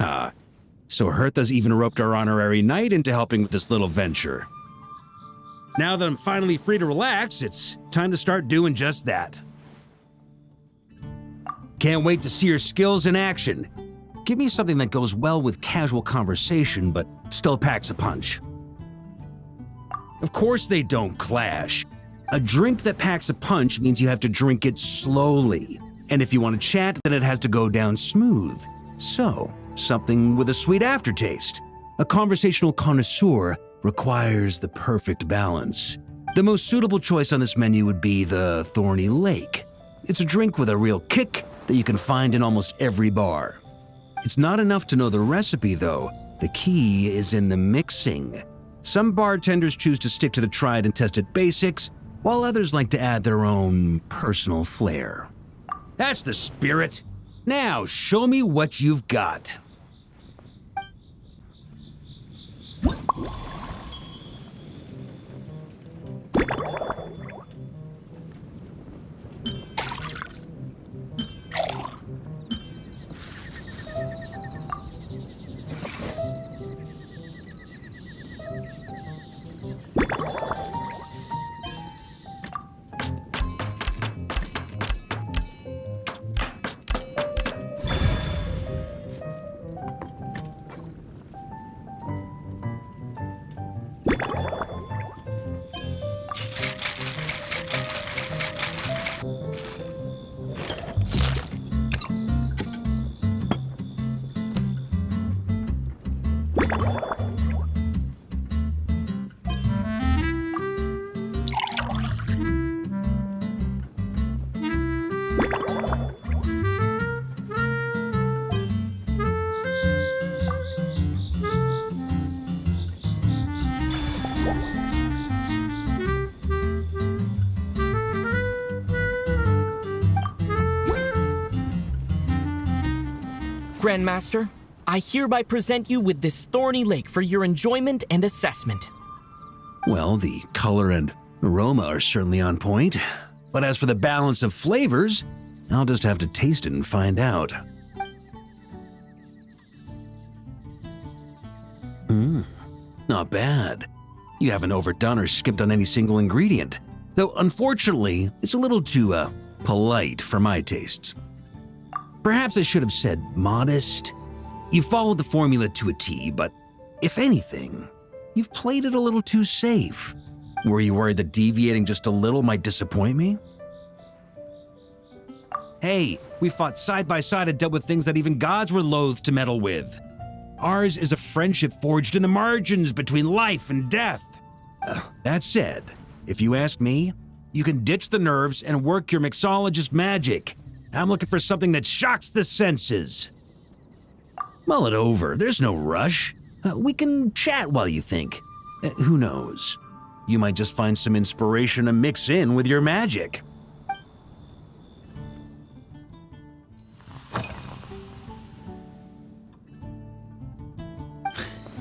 Ha. So Hertha's even roped our honorary knight into helping with this little venture. Now that I'm finally free to relax, it's time to start doing just that. Can't wait to see your skills in action. Give me something that goes well with casual conversation, but still packs a punch. Of course they don't clash. A drink that packs a punch means you have to drink it slowly. And if you want to chat, then it has to go down smooth. So, something with a sweet aftertaste. A conversational connoisseur requires the perfect balance. The most suitable choice on this menu would be the Thorny Lake. It's a drink with a real kick that you can find in almost every bar. It's not enough to know the recipe though. The key is in the mixing. Some bartenders choose to stick to the tried and tested basics, while others like to add their own personal flair. That's the spirit. Now show me what you've got. Grandmaster, I hereby present you with this Thorny Lake for your enjoyment and assessment. Well, the color and aroma are certainly on point, but as for the balance of flavors, I'll just have to taste it and find out. Not bad. You haven't overdone or skimped on any single ingredient, though unfortunately, it's a little too, polite for my tastes. Perhaps I should have said modest. You followed the formula to a T, but if anything, you've played it a little too safe. Were you worried that deviating just a little might disappoint me? Hey, we fought side by side and dealt with things that even gods were loath to meddle with. Ours is a friendship forged in the margins between life and death. That said, if you ask me, you can ditch the nerves and work your mixologist magic. I'm looking for something that shocks the senses. Mull it over, there's no rush. We can chat while you think. Who knows? You might just find some inspiration to mix in with your magic.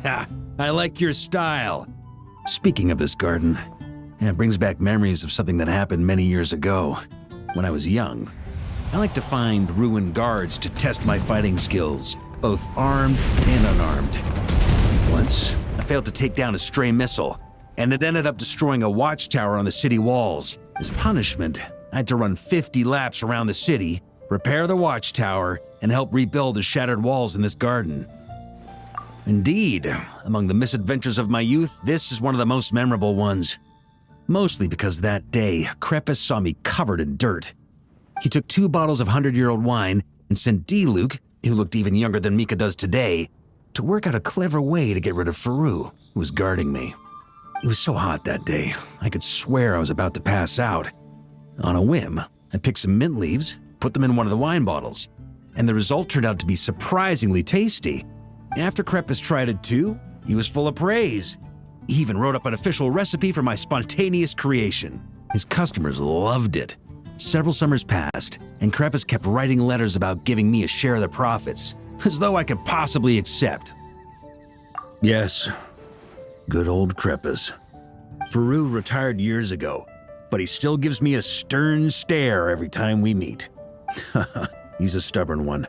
Ha! I like your style. Speaking of this garden, it brings back memories of something that happened many years ago, when I was young. I like to find ruined guards to test my fighting skills, both armed and unarmed. Once, I failed to take down a stray missile, and it ended up destroying a watchtower on the city walls. As punishment, I had to run 50 laps around the city, repair the watchtower, and help rebuild the shattered walls in this garden. Indeed, among the misadventures of my youth, this is one of the most memorable ones. Mostly because that day, Crepus saw me covered in dirt. He took 2 bottles of 100-year-old wine and sent D-Luke, who looked even younger than Mika does today, to work out a clever way to get rid of Faru, who was guarding me. It was so hot that day, I could swear I was about to pass out. On a whim, I picked some mint leaves, put them in one of the wine bottles, and the result turned out to be surprisingly tasty. After Crepus tried it too, he was full of praise. He even wrote up an official recipe for my spontaneous creation. His customers loved it. Several summers passed, and Crepus kept writing letters about giving me a share of the profits, as though I could possibly accept. Yes, good old Crepus. Faru retired years ago, but he still gives me a stern stare every time we meet. He's a stubborn one.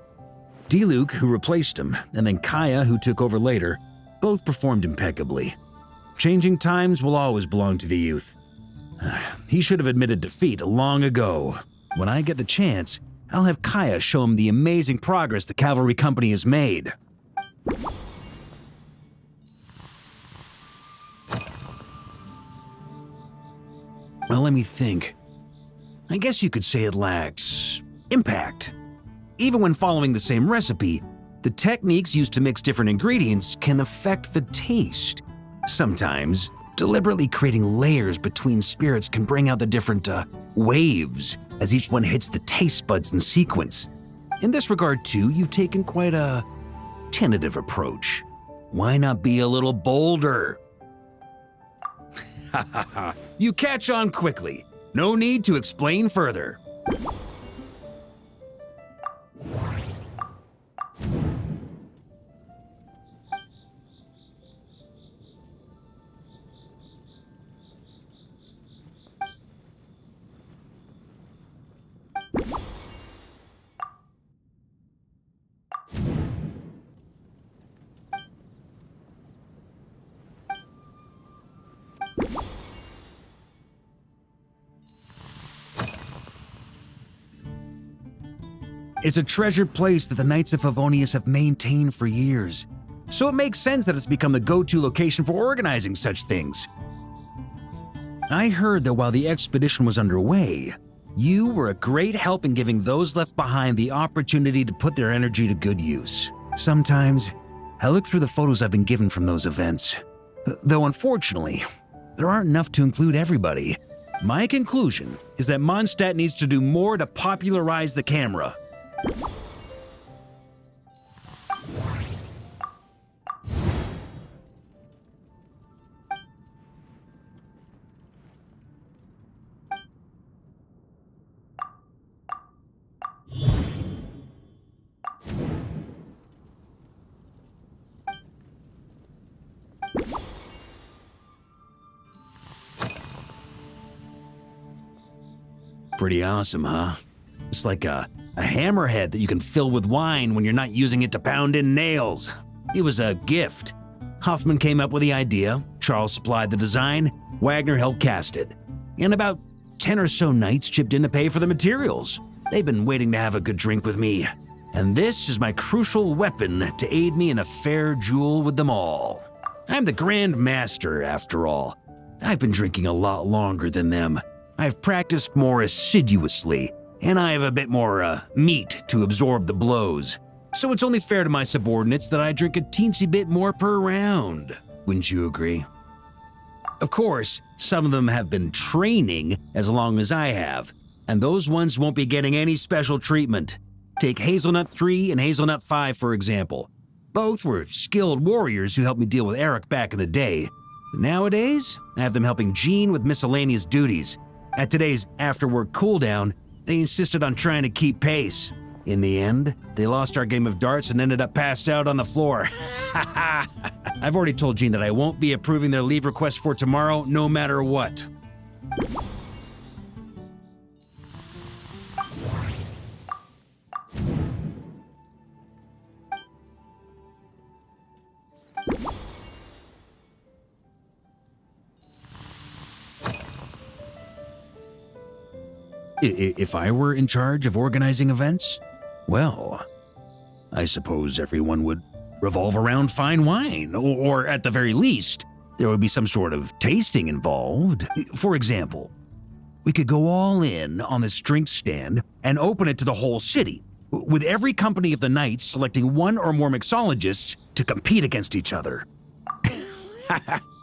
Diluc, who replaced him, and then Kaya, who took over later, both performed impeccably. Changing times will always belong to the youth. He should have admitted defeat long ago. When I get the chance, I'll have Kaya show him the amazing progress the cavalry company has made. Well, let me think. I guess you could say it lacks impact. Even when following the same recipe, the techniques used to mix different ingredients can affect the taste. Sometimes, deliberately creating layers between spirits can bring out the different waves as each one hits the taste buds in sequence. In this regard, too, you've taken quite a tentative approach. Why not be a little bolder? Ha ha ha, you catch on quickly. No need to explain further. It's a treasured place that the Knights of Favonius have maintained for years, so it makes sense that it's become the go-to location for organizing such things. I heard that while the expedition was underway, you were a great help in giving those left behind the opportunity to put their energy to good use. Sometimes, I look through the photos I've been given from those events, though unfortunately, there aren't enough to include everybody. My conclusion is that Mondstadt needs to do more to popularize the camera. Pretty awesome, huh? It's like a hammerhead that you can fill with wine when you're not using it to pound in nails. It was a gift. Hoffman came up with the idea, Charles supplied the design, Wagner helped cast it. And about 10 or so knights chipped in to pay for the materials. They've been waiting to have a good drink with me. And this is my crucial weapon to aid me in a fair duel with them all. I'm the Grand Master, after all. I've been drinking a lot longer than them. I've practiced more assiduously, and I have a bit more meat to absorb the blows. So it's only fair to my subordinates that I drink a teensy bit more per round. Wouldn't you agree? Of course, some of them have been training as long as I have, and those ones won't be getting any special treatment. Take Hazelnut 3 and Hazelnut 5, for example. Both were skilled warriors who helped me deal with Eric back in the day. Nowadays, I have them helping Jean with miscellaneous duties. At today's after-work cooldown, they insisted on trying to keep pace. In the end, they lost our game of darts and ended up passed out on the floor. I've already told Jean that I won't be approving their leave request for tomorrow, no matter what. If I were in charge of organizing events, well, I suppose everyone would revolve around fine wine, or at the very least, there would be some sort of tasting involved. For example, we could go all in on this drink stand and open it to the whole city, with every company of the Knights selecting one or more mixologists to compete against each other.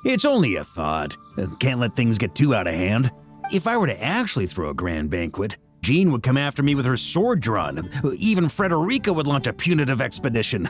It's only a thought. Can't let things get too out of hand. If I were to actually throw a grand banquet, Jean would come after me with her sword drawn. Even Frederica would launch a punitive expedition.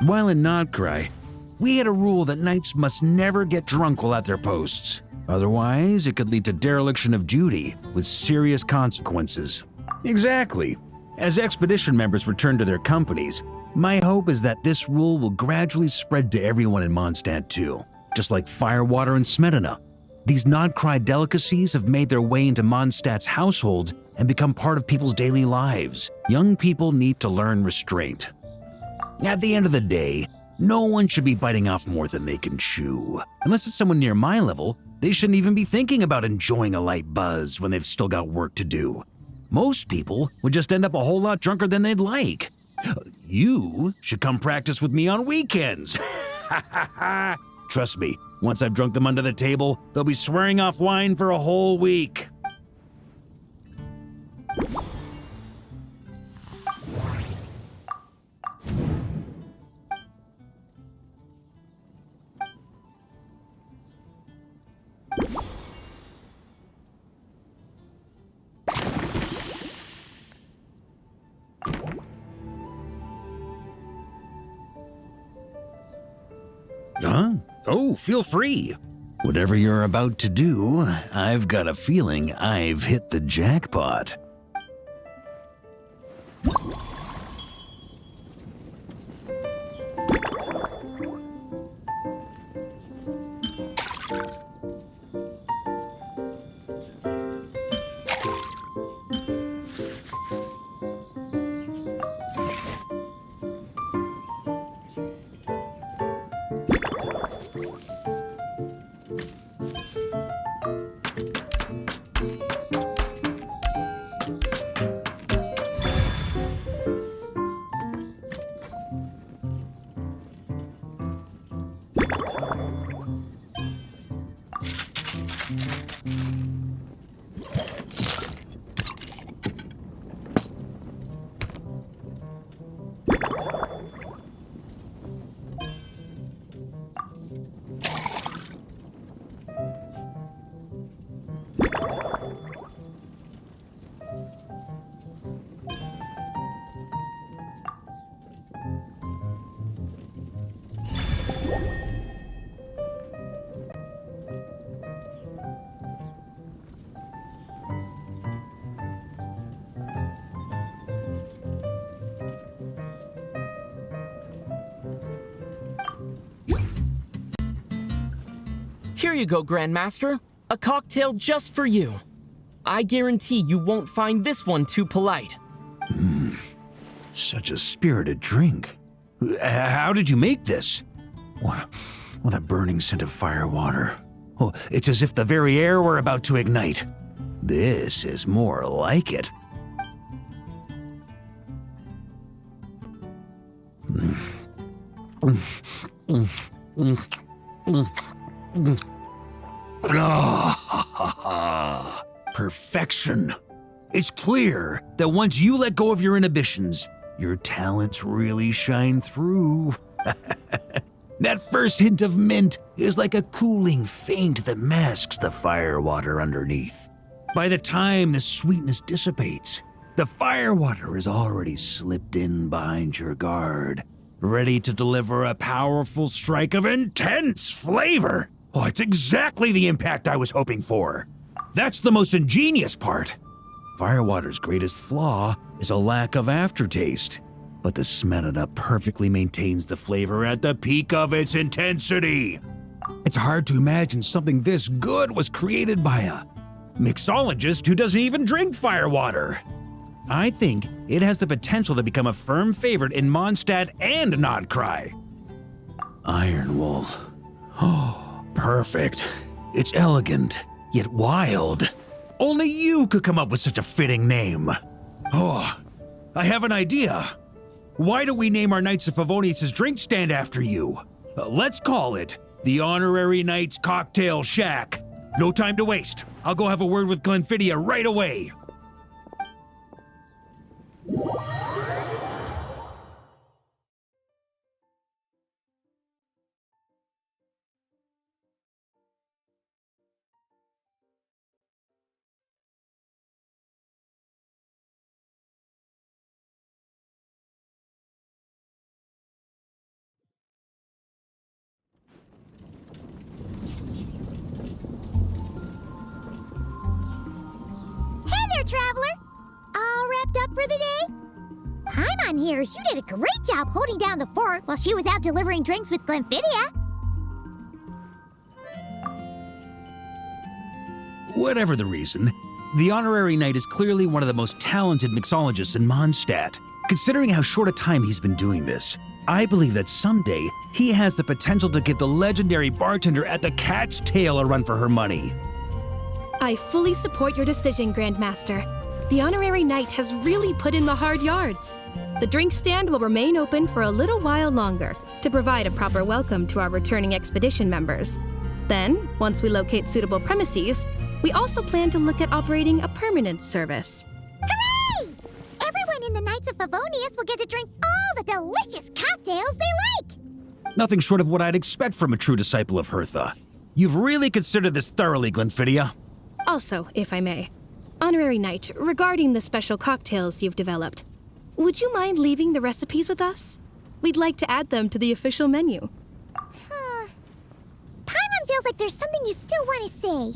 While in Nodcry, we had a rule that knights must never get drunk while at their posts. Otherwise, it could lead to dereliction of duty with serious consequences. Exactly. As expedition members return to their companies, my hope is that this rule will gradually spread to everyone in Mondstadt too, just like firewater and Smedina. These Nodcry delicacies have made their way into Mondstadt's households and become part of people's daily lives. Young people need to learn restraint. At the end of the day, no one should be biting off more than they can chew. Unless it's someone near my level, they shouldn't even be thinking about enjoying a light buzz when they've still got work to do. Most people would just end up a whole lot drunker than they'd like. You should come practice with me on weekends. Trust me, once I've drunk them under the table, they'll be swearing off wine for a whole week. Huh? Oh, feel free. Whatever you're about to do, I've got a feeling I've hit the jackpot. Here you go, Grandmaster. A cocktail just for you. I guarantee you won't find this one too polite. Such a spirited drink. How did you make this? Well, that burning scent of fire water. Oh, it's as if the very air were about to ignite. This is more like it. Perfection. It's clear that once you let go of your inhibitions, your talents really shine through. That first hint of mint is like a cooling feint that masks the firewater underneath. By the time the sweetness dissipates, the firewater is already slipped in behind your guard, ready to deliver a powerful strike of intense flavor. Oh, it's exactly the impact I was hoping for. That's the most ingenious part. Firewater's greatest flaw is a lack of aftertaste, but the Smetana perfectly maintains the flavor at the peak of its intensity. It's hard to imagine something this good was created by a mixologist who doesn't even drink firewater. I think it has the potential to become a firm favorite in Mondstadt and Nodcry. Iron Wolf. Oh, perfect. It's elegant, yet wild. Only you could come up with such a fitting name. Oh, I have an idea. Why don't we name our Knights of Favonius' drink stand after you? Let's call it the Honorary Knights Cocktail Shack. No time to waste. I'll go have a word with Glenfidia right away. Traveler, all wrapped up for the day? Paimon hears you did a great job holding down the fort while she was out delivering drinks with Glenfidia. Whatever the reason, The honorary knight is clearly one of the most talented mixologists in Mondstadt. Considering how short a time he's been doing this, I believe that someday he has the potential to give the legendary bartender at the Cat's Tail a run for her money. I fully support your decision, Grandmaster. The honorary knight has really put in the hard yards. The drink stand will remain open for a little while longer to provide a proper welcome to our returning expedition members. Then, once we locate suitable premises, we also plan to look at operating a permanent service. Hooray! Everyone in the Knights of Favonius will get to drink all the delicious cocktails they like! Nothing short of what I'd expect from a true disciple of Hertha. You've really considered this thoroughly, Glenfiddia. Also, if I may, honorary knight, regarding the special cocktails you've developed, would you mind leaving the recipes with us? We'd like to add them to the official menu. Paimon feels like there's something you still want to say.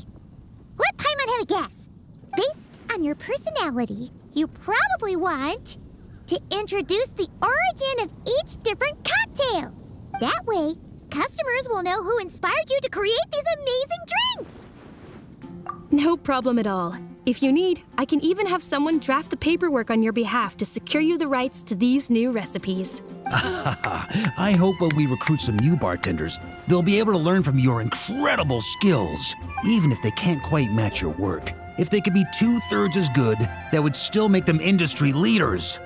Let Paimon have a guess. Based on your personality, you probably want to introduce the origin of each different cocktail. That way, customers will know who inspired you to create these amazing drinks. No problem at all. If you need, I can even have someone draft the paperwork on your behalf to secure you the rights to these new recipes. I hope when we recruit some new bartenders, they'll be able to learn from your incredible skills, even if they can't quite match your work. If they could be 2/3 as good, that would still make them industry leaders.